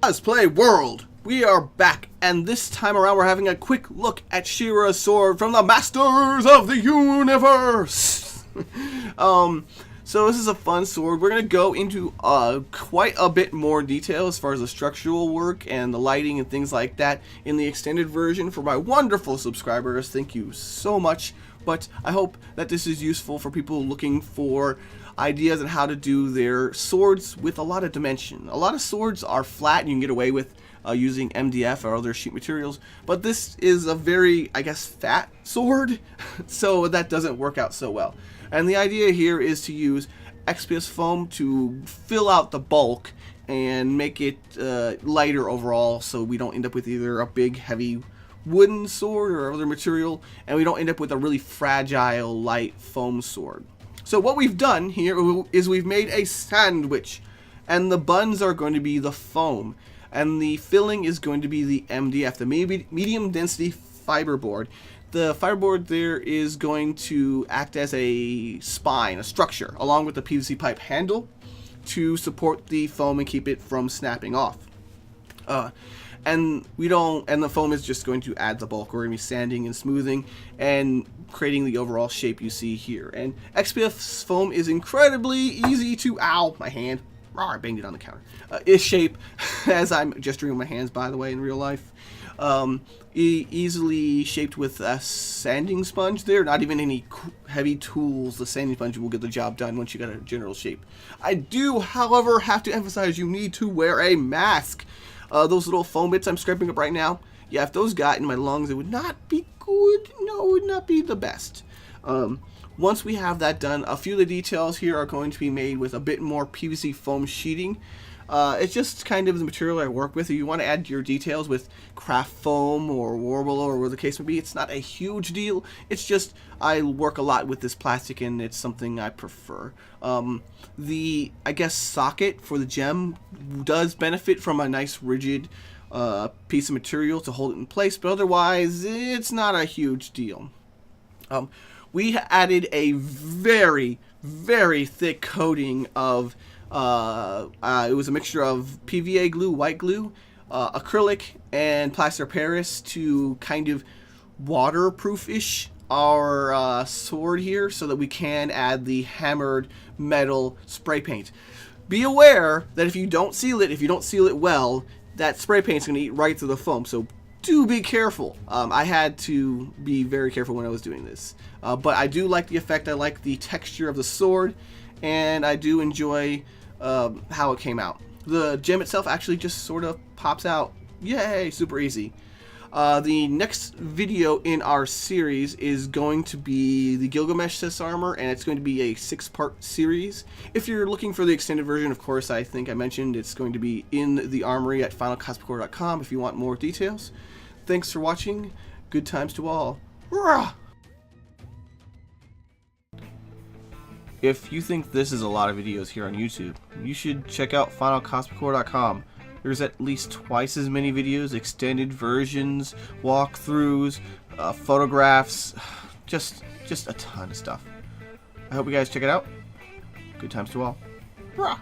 Let's play World. We are back, and this time around we're having a quick look at SheRa's sword from the Masters of the Universe. So this is a fun sword. We're going to go into quite a bit more detail as far as the structural work and the lighting and things like that in the extended version for my wonderful subscribers. Thank you so much. But I hope that this is useful for people looking for ideas on how to do their swords with a lot of dimension. A lot of swords are flat and you can get away with using MDF or other sheet materials, but this is a very, I guess, fat sword, so that doesn't work out so well. And the idea here is to use XPS foam to fill out the bulk and make it lighter overall, so we don't end up with either a big heavy wooden sword or other material, and we don't end up with a really fragile light foam sword. So what we've done here is we've made a sandwich, and the buns are going to be the foam, and the filling is going to be the MDF, the medium density fiberboard. The fiberboard there is going to act as a spine, a structure, along with the PVC pipe handle to support the foam and keep it from snapping off. And the foam is just going to add the bulk. We're going to be sanding and smoothing and creating the overall shape you see here. And XPS foam is incredibly easy to, ow, my hand, I banged it on the counter, is shape, as I'm gesturing with my hands, by the way, in real life. Easily shaped with a sanding sponge there, not even any heavy tools. The sanding sponge will get the job done once you got a general shape. I do, however, have to emphasize you need to wear a mask. Those little foam bits I'm scraping up right now, yeah, if those got in my lungs, it would not be good. No, it would not be the best. Once we have that done, a few of the details here are going to be made with a bit more PVC foam sheeting. It's just kind of the material I work with. If you want to add your details with craft foam or warble or whatever the case may be, it's not a huge deal. It's just I work a lot with this plastic and it's something I prefer. The, I guess, socket for the gem does benefit from a nice rigid piece of material to hold it in place, but otherwise it's not a huge deal. We added a very, very thick coating of it was a mixture of PVA glue, white glue, acrylic, and plaster Paris to kind of waterproof-ish our sword here so that we can add the hammered metal spray paint. Be aware that if you don't seal it well, that spray paint's going to eat right through the foam, so do be careful. I had to be very careful when I was doing this. But I do like the effect, I like the texture of the sword, and I do enjoy how it came out. The gem itself actually just sort of pops out. Yay, super easy. The next video in our series is going to be the Gilgamesh Sis armor, and it's going to be a 6-part series. If you're looking for the extended version, of course, I think I mentioned it's going to be in the armory at finalcospcore.com if you want more details. Thanks for watching. Good times to all. Rah! If you think this is a lot of videos here on YouTube, you should check out finalcospcore.com. There's at least twice as many videos, extended versions, walkthroughs, photographs, just a ton of stuff. I hope you guys check it out. Good times to all. Rah!